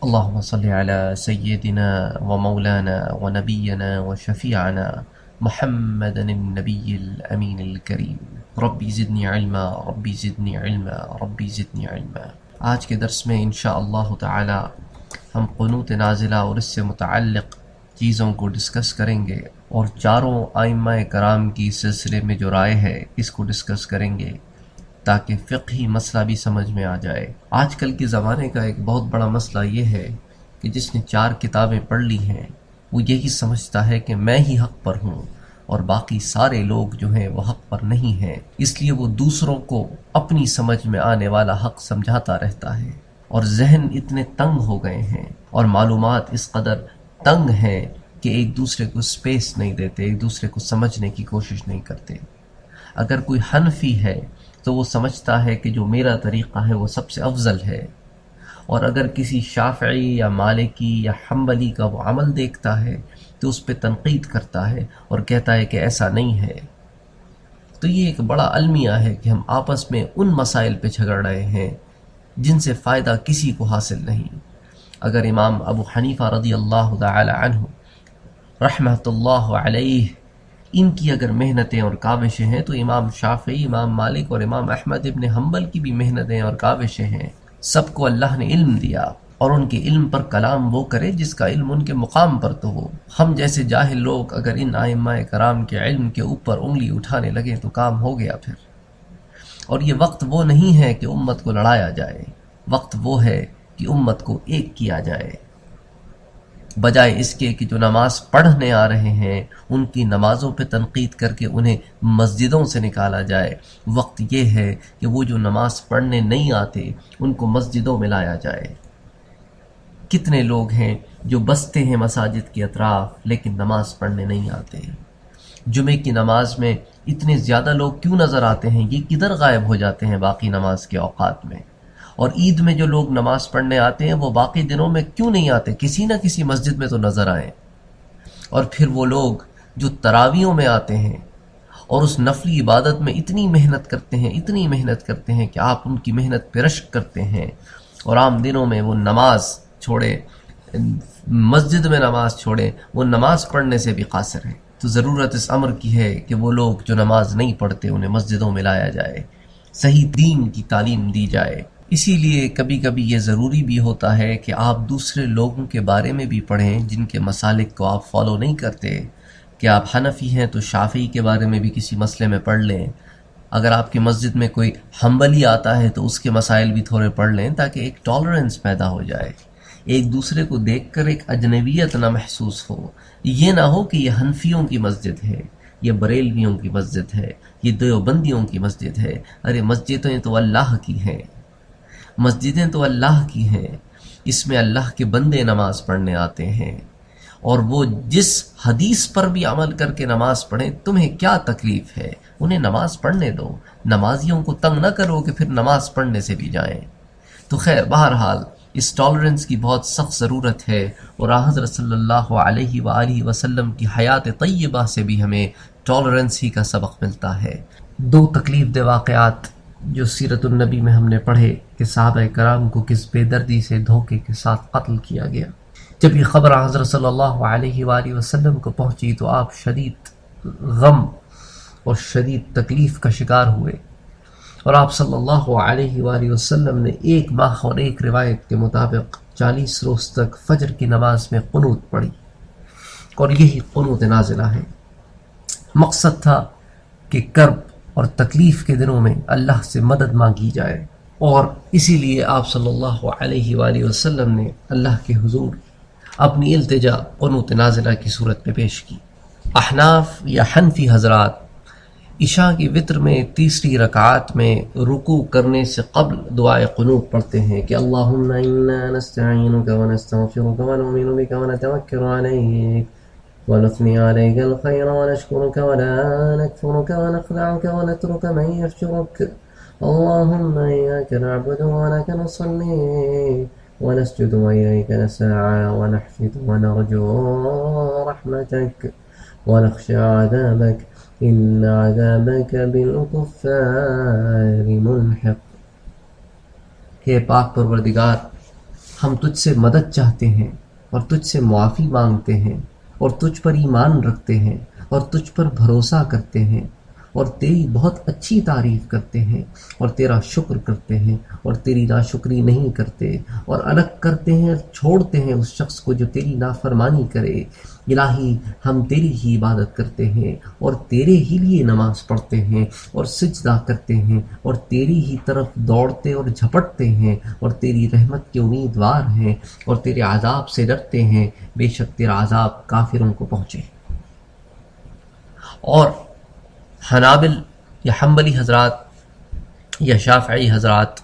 اللهم صل على سيدنا ومولانا ونبينا وشفيعنا محمد النبي الأمين الكريم ربي زدني علما ربي زدني علما ربي زدني علما۔ آج کے درس میں انشاءاللہ تعالی ہم قنوت نازلہ اور اس سے متعلق چیزوں کو ڈسکس کریں گے، اور چاروں ائمہ کرام کی سلسلے میں جو رائے ہے اس کو ڈسکس کریں گے تاکہ فقہی مسئلہ بھی سمجھ میں آ جائے۔ آج کل کے زمانے کا ایک بہت بڑا مسئلہ یہ ہے کہ جس نے 4 کتابیں پڑھ لی ہیں وہ یہی سمجھتا ہے کہ میں ہی حق پر ہوں اور باقی سارے لوگ جو ہیں وہ حق پر نہیں ہیں، اس لیے وہ دوسروں کو اپنی سمجھ میں آنے والا حق سمجھاتا رہتا ہے، اور ذہن اتنے تنگ ہو گئے ہیں اور معلومات اس قدر تنگ ہیں کہ ایک دوسرے کو سپیس نہیں دیتے، ایک دوسرے کو سمجھنے کی کوشش نہیں کرتے۔ اگر کوئی حنفی ہے تو وہ سمجھتا ہے کہ جو میرا طریقہ ہے وہ سب سے افضل ہے، اور اگر کسی شافعی یا مالکی یا حنبلی کا وہ عمل دیکھتا ہے تو اس پہ تنقید کرتا ہے اور کہتا ہے کہ ایسا نہیں ہے۔ تو یہ ایک بڑا المیہ ہے کہ ہم آپس میں ان مسائل پہ جھگڑ رہے ہیں جن سے فائدہ کسی کو حاصل نہیں۔ اگر امام ابو حنیفہ رضی اللہ تعالی عنہ رحمۃ اللہ علیہ ان کی اگر محنتیں اور کاوشیں ہیں تو امام شافعی، امام مالک اور امام احمد ابن حنبل کی بھی محنتیں اور کاوشیں ہیں۔ سب کو اللہ نے علم دیا، اور ان کے علم پر کلام وہ کرے جس کا علم ان کے مقام پر تو ہو۔ ہم جیسے جاہل لوگ اگر ان ائمہ کرام کے علم کے اوپر انگلی اٹھانے لگے تو کام ہو گیا پھر۔ اور یہ وقت وہ نہیں ہے کہ امت کو لڑایا جائے، وقت وہ ہے کہ امت کو ایک کیا جائے، بجائے اس کے کہ جو نماز پڑھنے آ رہے ہیں ان کی نمازوں پہ تنقید کر کے انہیں مسجدوں سے نکالا جائے۔ وقت یہ ہے کہ وہ جو نماز پڑھنے نہیں آتے ان کو مسجدوں میں لایا جائے۔ کتنے لوگ ہیں جو بستے ہیں مساجد کے اطراف لیکن نماز پڑھنے نہیں آتے۔ جمعے کی نماز میں اتنے زیادہ لوگ کیوں نظر آتے ہیں؟ یہ کدھر غائب ہو جاتے ہیں باقی نماز کے اوقات میں؟ اور عید میں جو لوگ نماز پڑھنے آتے ہیں وہ باقی دنوں میں کیوں نہیں آتے؟ کسی نہ کسی مسجد میں تو نظر آئیں۔ اور پھر وہ لوگ جو تراویحوں میں آتے ہیں اور اس نفلی عبادت میں اتنی محنت کرتے ہیں، اتنی محنت کرتے ہیں کہ آپ ان کی محنت پہ رشک کرتے ہیں، اور عام دنوں میں وہ نماز چھوڑے، مسجد میں نماز چھوڑے، وہ نماز پڑھنے سے بھی قاصر ہیں۔ تو ضرورت اس امر کی ہے کہ وہ لوگ جو نماز نہیں پڑھتے انہیں مسجدوں میں لایا جائے، صحیح دین کی تعلیم دی جائے۔ اسی لیے کبھی کبھی یہ ضروری بھی ہوتا ہے کہ آپ دوسرے لوگوں کے بارے میں بھی پڑھیں جن کے مسالک کو آپ فالو نہیں کرتے۔ کہ آپ حنفی ہیں تو شافعی کے بارے میں بھی کسی مسئلے میں پڑھ لیں، اگر آپ کی مسجد میں کوئی حنبلی آتا ہے تو اس کے مسائل بھی تھوڑے پڑھ لیں تاکہ ایک ٹالرنس پیدا ہو جائے، ایک دوسرے کو دیکھ کر ایک اجنبیت نہ محسوس ہو۔ یہ نہ ہو کہ یہ حنفیوں کی مسجد ہے، یہ بریلویوں کی مسجد ہے، یہ دیوبندیوں کی مسجد ہے۔ ارے مسجدیں تو اللہ کی ہیں، مسجدیں تو اللہ کی ہیں، اس میں اللہ کے بندے نماز پڑھنے آتے ہیں، اور وہ جس حدیث پر بھی عمل کر کے نماز پڑھیں، تمہیں کیا تکلیف ہے؟ انہیں نماز پڑھنے دو، نمازیوں کو تنگ نہ کرو کہ پھر نماز پڑھنے سے بھی جائیں۔ تو خیر بہرحال اس ٹالرنس کی بہت سخت ضرورت ہے، اور حضرت صلی اللہ علیہ وآلہ وسلم کی حیات طیبہ سے بھی ہمیں ٹالرنس ہی کا سبق ملتا ہے۔ 2 تکلیف دہ واقعات جو سیرت النبی میں ہم نے پڑھے کہ صحابہ کرام کو کس بے دردی سے دھوکے کے ساتھ قتل کیا گیا۔ جب یہ خبر حضرت صلی اللہ علیہ وآلہ وسلم کو پہنچی تو آپ شدید غم اور شدید تکلیف کا شکار ہوئے، اور آپ صلی اللہ علیہ وآلہ وسلم نے 1 ماہ اور ایک روایت کے مطابق 40 روز تک فجر کی نماز میں قنوت پڑھی، اور یہی قنوت نازلہ ہے۔ مقصد تھا کہ کرب اور تکلیف کے دنوں میں اللہ سے مدد مانگی جائے، اور اسی لیے آپ صلی اللہ علیہ وآلہ وسلم نے اللہ کے حضور اپنی التجا قنوت نازلہ کی صورت میں پیش کی۔ احناف یا حنفی حضرات عشاء کی وتر میں تیسری رکعات میں رکوع کرنے سے قبل دعائے قنوت پڑھتے ہیں کہ اللہم انا نستعینک ونستغفرک ونؤمن بک ونتوکل علیک ونثني عليك الخير ونشكرك ولا نكفرك ونخدعك ونترك من يفجرك اللهم إياك نعبد ولك نصلي ونسجد وإليك نسعى ونحفظ ونرجو رحمتك ونخشى عذابك إن عذابك بالكفار ملحق۔ کہ پاک پروردگار، ہم تجھ سے مدد چاہتے ہیں اور تجھ سے معافی مانگتے ہیں اور تجھ پر ایمان رکھتے ہیں اور تجھ پر بھروسہ کرتے ہیں اور تیری بہت اچھی تعریف کرتے ہیں اور تیرا شکر کرتے ہیں اور تیری ناشکری نہیں کرتے اور الگ کرتے ہیں اور چھوڑتے ہیں اس شخص کو جو تیری نافرمانی کرے۔ الہی ہم تیری ہی عبادت کرتے ہیں اور تیرے ہی لیے نماز پڑھتے ہیں اور سجدہ کرتے ہیں اور تیری ہی طرف دوڑتے اور جھپٹتے ہیں اور تیری رحمت کے امیدوار ہیں اور تیرے عذاب سے ڈرتے ہیں، بے شک تیرا عذاب کافروں کو پہنچے۔ اور حنابل یا حنبلی حضرات یا شافعی حضرات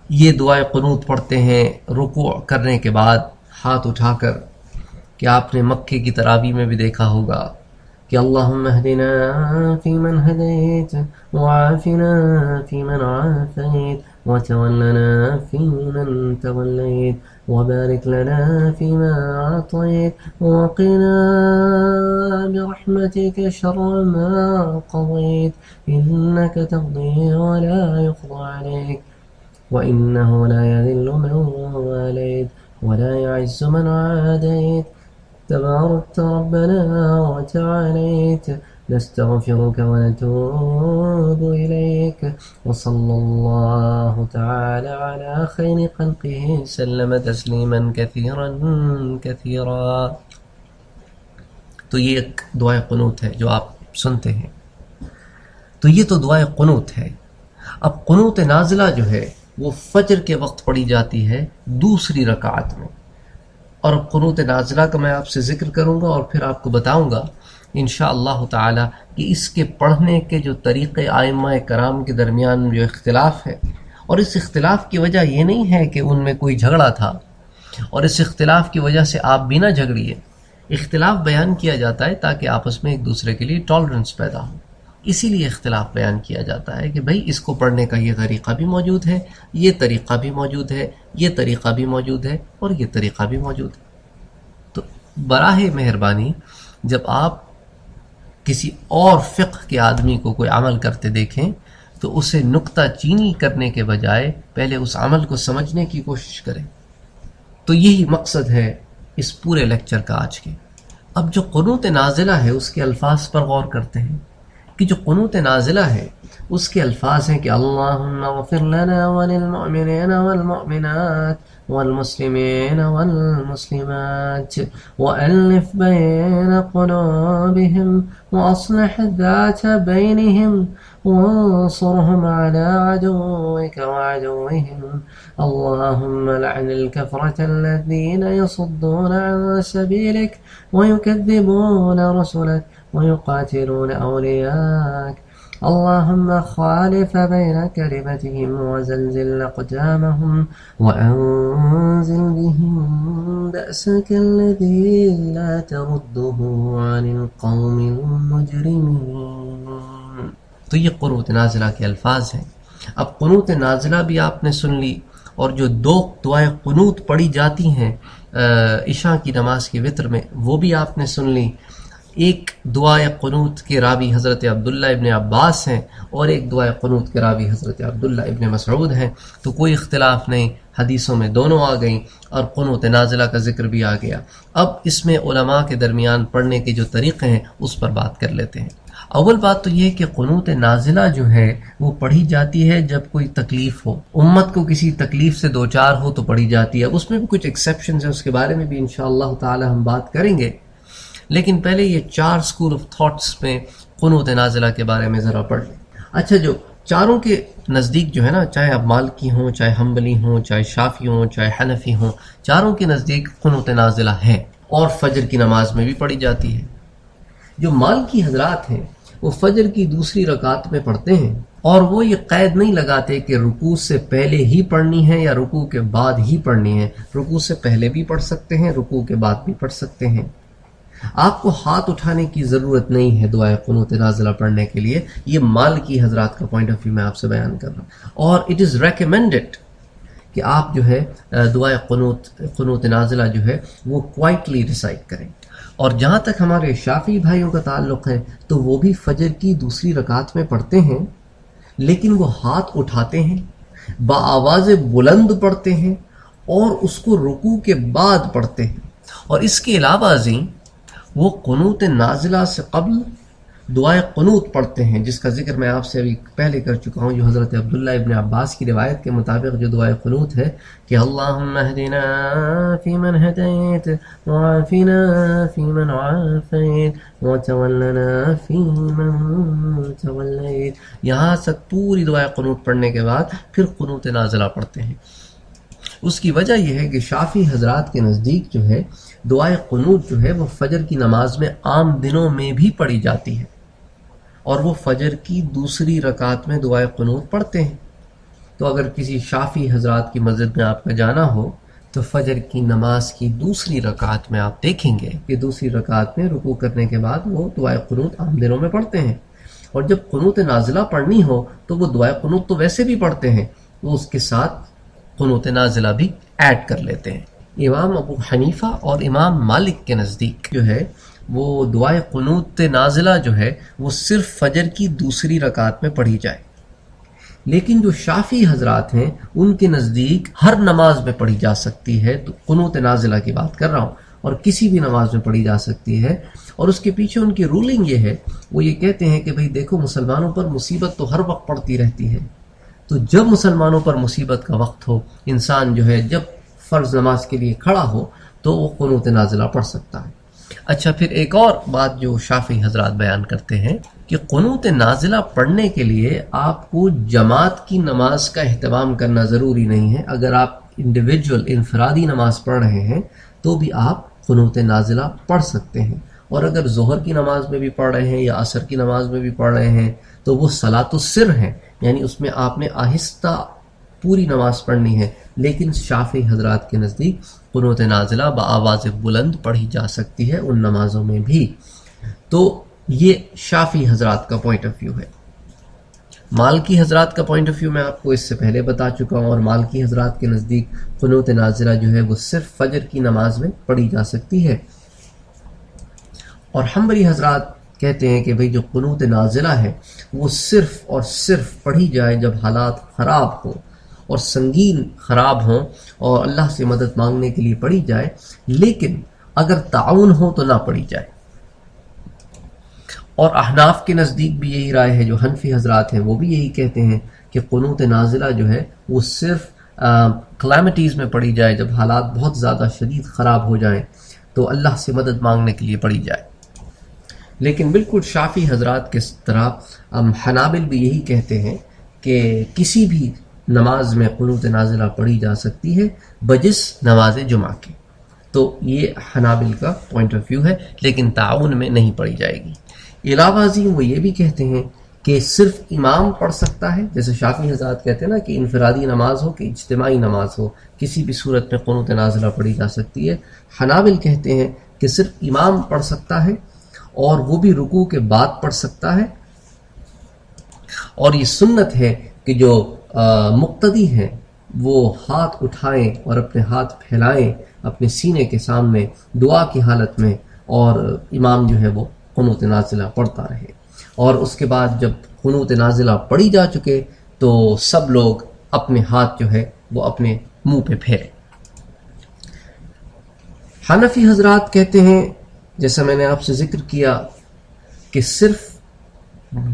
یہ دعائے قنوت پڑھتے ہیں رکوع کرنے کے بعد ہاتھ اٹھا کر، کہ آپ نے مکے کی تراویح میں بھی دیکھا ہوگا کہ اللہم اہدنا فیمن ہدیت وعافنا فیمن عافیت وتولنا فیمن تولیت وبارک لنا فیما اعطیت وقنا برحمتک شر ما قضیت انک تقضی ولا يقضى علیک وانه لا يذل من والیت ولا يعز من عادیت تباركت ربنا وتعاليت نستغفرك ونتوب إليك وصلى الله تعالى على خير خلقه سلم تسليما كثيرا كثيرا۔ تو یہ ایک دعائے قنوت ہے جو آپ سنتے ہیں، تو یہ تو دعائے قنوت ہے۔ اب قنوت نازلہ جو ہے وہ فجر کے وقت پڑھی جاتی ہے دوسری رکعت میں، اور قنوت نازلہ کا میں آپ سے ذکر کروں گا اور پھر آپ کو بتاؤں گا انشاءاللہ تعالی کہ اس کے پڑھنے کے جو طریقے ائمہ کرام کے درمیان جو اختلاف ہے، اور اس اختلاف کی وجہ یہ نہیں ہے کہ ان میں کوئی جھگڑا تھا، اور اس اختلاف کی وجہ سے آپ بھی نہ جھگڑیے، اختلاف بیان کیا جاتا ہے تاکہ آپس میں ایک دوسرے کے لیے ٹالرنس پیدا ہو، اسی لیے اختلاف بیان کیا جاتا ہے کہ بھائی اس کو پڑھنے کا یہ طریقہ بھی موجود ہے، یہ طریقہ بھی موجود ہے، یہ طریقہ بھی موجود ہے اور یہ طریقہ بھی موجود ہے۔ تو براہ مہربانی جب آپ کسی اور فقہ کے آدمی کو کوئی عمل کرتے دیکھیں تو اسے نکتہ چینی کرنے کے بجائے پہلے اس عمل کو سمجھنے کی کوشش کریں۔ تو یہی مقصد ہے اس پورے لیکچر کا آج کے۔ اب جو قنوت نازلہ ہے اس کے الفاظ پر غور کرتے ہیں کہ جو قنوت نازلہ ہے اس کے الفاظ ہیں کہ اللہم اغفر لنا وللمؤمنین والمؤمنات والمسلمین والمسلمات وألف بین قلوبهم واصلح ذات بینهم وانصرهم على عدوك وعدوهم اللهم لعن الكفرة الذين يصدون عن سبيلك ويكذبون رسلك ويقاتلون أولياءك اللهم خالف بين كلمتهم وزلزل أقدامهم وأنزل بهم بأسك الذي لا ترده عن القوم المجرمين۔ تو یہ قنوت نازلہ کے الفاظ ہیں۔ اب قنوت نازلہ بھی آپ نے سن لی، اور جو دو دعائیں قنوت پڑھی جاتی ہیں عشاء کی نماز کے وتر میں وہ بھی آپ نے سن لی۔ ایک دعائے قنوت کے راوی حضرت عبداللہ ابن عباس ہیں اور ایک دعائے قنوت کے راوی حضرت عبداللہ ابن مسعود ہیں، تو کوئی اختلاف نہیں، حدیثوں میں دونوں آ گئیں اور قنوت نازلہ کا ذکر بھی آ گیا۔ اب اس میں علماء کے درمیان پڑھنے کے جو طریقے ہیں اس پر بات کر لیتے ہیں۔ اول بات تو یہ کہ قنوت نازلہ جو ہے وہ پڑھی جاتی ہے جب کوئی تکلیف ہو، امت کو کسی تکلیف سے دوچار ہو تو پڑھی جاتی ہے۔ اس میں بھی کچھ ایکسیپشنز ہیں، اس کے بارے میں بھی انشاءاللہ تعالی ہم بات کریں گے، لیکن پہلے یہ چار سکول آف تھاٹس میں قنوت نازلہ کے بارے میں ذرا پڑھ لیں۔ اچھا، جو چاروں کے نزدیک جو ہے نا، چاہے اب مالکی ہوں، چاہے حنبلی ہوں، چاہے شافعی ہوں، چاہے حنفی ہوں، چاروں کے نزدیک قنوت نازلہ ہے اور فجر کی نماز میں بھی پڑھی جاتی ہے۔ جو مالکی حضرات ہیں وہ فجر کی دوسری رکعت میں پڑھتے ہیں، اور وہ یہ قید نہیں لگاتے کہ رکوع سے پہلے ہی پڑھنی ہے یا رکوع کے بعد ہی پڑھنی ہے، رکوع سے پہلے بھی پڑھ سکتے ہیں، رکوع کے بعد بھی پڑھ سکتے ہیں۔ آپ کو ہاتھ اٹھانے کی ضرورت نہیں ہے دعائے قنوت نازلہ پڑھنے کے لیے، یہ مالکی حضرات کا پوائنٹ آف ویو میں آپ سے بیان کر رہا ہوں، اور اٹ از ریکمینڈڈ کہ آپ جو ہے دعائے قنوت نازلہ جو ہے وہ کوائٹلی ریسائٹ کریں۔ اور جہاں تک ہمارے شافعی بھائیوں کا تعلق ہے تو وہ بھی فجر کی دوسری رکعت میں پڑھتے ہیں، لیکن وہ ہاتھ اٹھاتے ہیں، بآواز بلند پڑھتے ہیں اور اس کو رکوع کے بعد پڑھتے ہیں. اور اس کے علاوہ ازیں وہ قنوت نازلہ سے قبل دعائے قنوت پڑھتے ہیں، جس کا ذکر میں آپ سے ابھی پہلے کر چکا ہوں، جو حضرت عبداللہ ابن عباس کی روایت کے مطابق جو دعائے قنوت ہے کہ اللہم اہدنا فیمن ہدیت وعافنا فیمن عافیت وتولنا فیمن تولیت. یہاں تک پوری دعائے قنوت پڑھنے کے بعد پھر قنوت نازلہ پڑھتے ہیں. اس کی وجہ یہ ہے کہ شافعی حضرات کے نزدیک جو ہے دعائے قنوت جو ہے وہ فجر کی نماز میں عام دنوں میں بھی پڑھی جاتی ہے، اور وہ فجر کی دوسری رکعت میں دعائے قنوت پڑھتے ہیں. تو اگر کسی شافعی حضرات کی مسجد میں آپ کا جانا ہو تو فجر کی نماز کی دوسری رکعت میں آپ دیکھیں گے کہ دوسری رکعت میں رکوع کرنے کے بعد وہ دعائے قنوت عام دنوں میں پڑھتے ہیں. اور جب قنوت نازلہ پڑھنی ہو تو وہ دعائے قنوت تو ویسے بھی پڑھتے ہیں، وہ اس کے ساتھ قنوت نازلہ بھی ایڈ کر لیتے ہیں. امام ابو حنیفہ اور امام مالک کے نزدیک جو ہے وہ دعائے قنوت نازلہ جو ہے وہ صرف فجر کی دوسری رکعت میں پڑھی جائے. لیکن جو شافعی حضرات ہیں ان کے نزدیک ہر نماز میں پڑھی جا سکتی ہے. تو قنوت نازلہ کی بات کر رہا ہوں، اور کسی بھی نماز میں پڑھی جا سکتی ہے. اور اس کے پیچھے ان کی رولنگ یہ ہے، وہ یہ کہتے ہیں کہ بھئی دیکھو مسلمانوں پر مصیبت تو ہر وقت پڑتی رہتی ہے، تو جب مسلمانوں پر مصیبت کا وقت ہو، انسان جو ہے جب فرض نماز کے لیے کھڑا ہو تو وہ قنوت نازلہ پڑھ سکتا ہے. اچھا، پھر ایک اور بات جو شافعی حضرات بیان کرتے ہیں کہ قنوت نازلہ پڑھنے کے لیے آپ کو جماعت کی نماز کا اہتمام کرنا ضروری نہیں ہے. اگر آپ انڈیویجول انفرادی نماز پڑھ رہے ہیں تو بھی آپ قنوت نازلہ پڑھ سکتے ہیں. اور اگر ظہر کی نماز میں بھی پڑھ رہے ہیں یا عصر کی نماز میں بھی پڑھ رہے ہیں تو وہ صلاۃ السر ہیں، یعنی اس میں آپ نے آہستہ پوری نماز پڑھنی ہے. لیکن شافعی حضرات کے نزدیک قنوت نازلہ بآواز بلند پڑھی جا سکتی ہے ان نمازوں میں بھی. تو یہ شافعی حضرات کا پوائنٹ آف ویو ہے. مالکی حضرات کا پوائنٹ آف ویو میں آپ کو اس سے پہلے بتا چکا ہوں، اور مالکی حضرات کے نزدیک قنوت نازلہ جو ہے وہ صرف فجر کی نماز میں پڑھی جا سکتی ہے. اور حنبلی حضرات کہتے ہیں کہ بھئی جو قنوت نازلہ ہے وہ صرف اور صرف پڑھی جائے جب حالات خراب ہوں اور سنگین خراب ہوں اور اللہ سے مدد مانگنے کے لیے پڑھی جائے، لیکن اگر تعاون ہو تو نہ پڑھی جائے. اور احناف کے نزدیک بھی یہی رائے ہے، جو حنفی حضرات ہیں وہ بھی یہی کہتے ہیں کہ قنوت نازلہ جو ہے وہ صرف کلیمٹیز میں پڑھی جائے، جب حالات بہت زیادہ شدید خراب ہو جائیں تو اللہ سے مدد مانگنے کے لیے پڑھی جائے. لیکن بالکل شافعی حضرات کے طرح حنابل بھی یہی کہتے ہیں کہ کسی بھی نماز میں قنوت نازلہ پڑھی جا سکتی ہے بجس نماز جمعہ کے. تو یہ حنابل کا پوائنٹ آف ویو ہے، لیکن تعاون میں نہیں پڑھی جائے گی. علاوہ ازیں وہ یہ بھی کہتے ہیں کہ صرف امام پڑھ سکتا ہے، جیسے شافعی حضرات کہتے ہیں نا کہ انفرادی نماز ہو کہ اجتماعی نماز ہو، کسی بھی صورت میں قنوت نازلہ پڑھی جا سکتی ہے. حنابل کہتے ہیں کہ صرف امام پڑھ سکتا ہے، اور وہ بھی رکوع کے بعد پڑھ سکتا ہے. اور یہ سنت ہے کہ جو مقتدی ہیں وہ ہاتھ اٹھائیں اور اپنے ہاتھ پھیلائیں اپنے سینے کے سامنے دعا کی حالت میں، اور امام جو ہے وہ قنوت نازلہ پڑھتا رہے. اور اس کے بعد جب قنوت نازلہ پڑھی جا چکے تو سب لوگ اپنے ہاتھ جو ہے وہ اپنے منہ پہ پھیریں. حنفی حضرات کہتے ہیں، جیسا میں نے آپ سے ذکر کیا، کہ صرف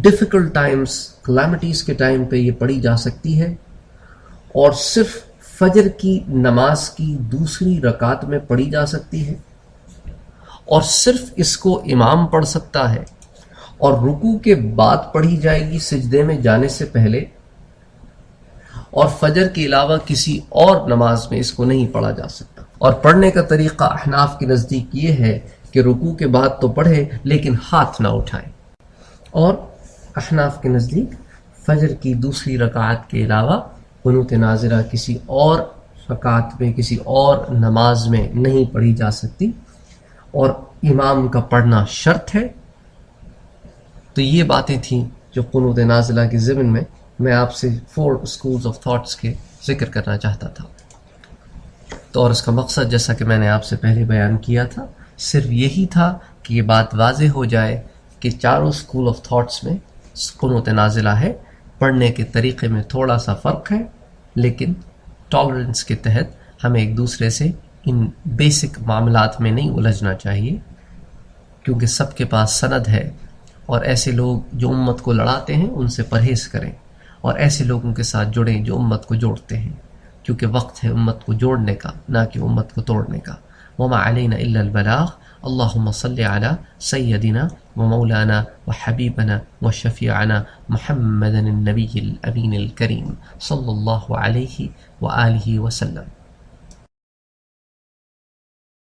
ڈیفیکلٹ ٹائمز، کلیمٹیز کے ٹائم پہ یہ پڑھی جا سکتی ہے، اور صرف فجر کی نماز کی دوسری رکعت میں پڑھی جا سکتی ہے، اور صرف اس کو امام پڑھ سکتا ہے، اور رکوع کے بعد پڑھی جائے گی سجدے میں جانے سے پہلے، اور فجر کے علاوہ کسی اور نماز میں اس کو نہیں پڑھا جا سکتا. اور پڑھنے کا طریقہ احناف کے نزدیک یہ ہے کہ رکوع کے بعد تو پڑھے لیکن ہاتھ نہ اٹھائیں. اور احناف کے نزدیک فجر کی دوسری رکعت کے علاوہ قنوت نازلہ کسی اور رکعت میں، کسی اور نماز میں نہیں پڑھی جا سکتی، اور امام کا پڑھنا شرط ہے. تو یہ باتیں تھیں جو قنوت نازلہ کے ضمن میں آپ سے 4 schools of thoughts کے ذکر کرنا چاہتا تھا. تو اور اس کا مقصد جیسا کہ میں نے آپ سے پہلے بیان کیا تھا صرف یہی تھا کہ یہ بات واضح ہو جائے کہ چاروں اسکول آف تھاٹس میں قنوت نازلہ ہے. پڑھنے کے طریقے میں تھوڑا سا فرق ہے، لیکن ٹالرنس کے تحت ہمیں ایک دوسرے سے ان بیسک معاملات میں نہیں الجھنا چاہیے، کیونکہ سب کے پاس سند ہے، اور ایسے لوگ جو امت کو لڑاتے ہیں ان سے پرہیز کریں، اور ایسے لوگوں کے ساتھ جڑیں جو امت کو جوڑتے ہیں، کیونکہ وقت ہے امت کو جوڑنے کا، نہ کہ امت کو توڑنے کا۔ وما علینا الا البلاغ۔ اللہم صلی علی سیدنا ومولانا وحبیبنا وشفیعنا محمد النبی الامین الکریم صلی اللہ علیہ وآلہ وسلم۔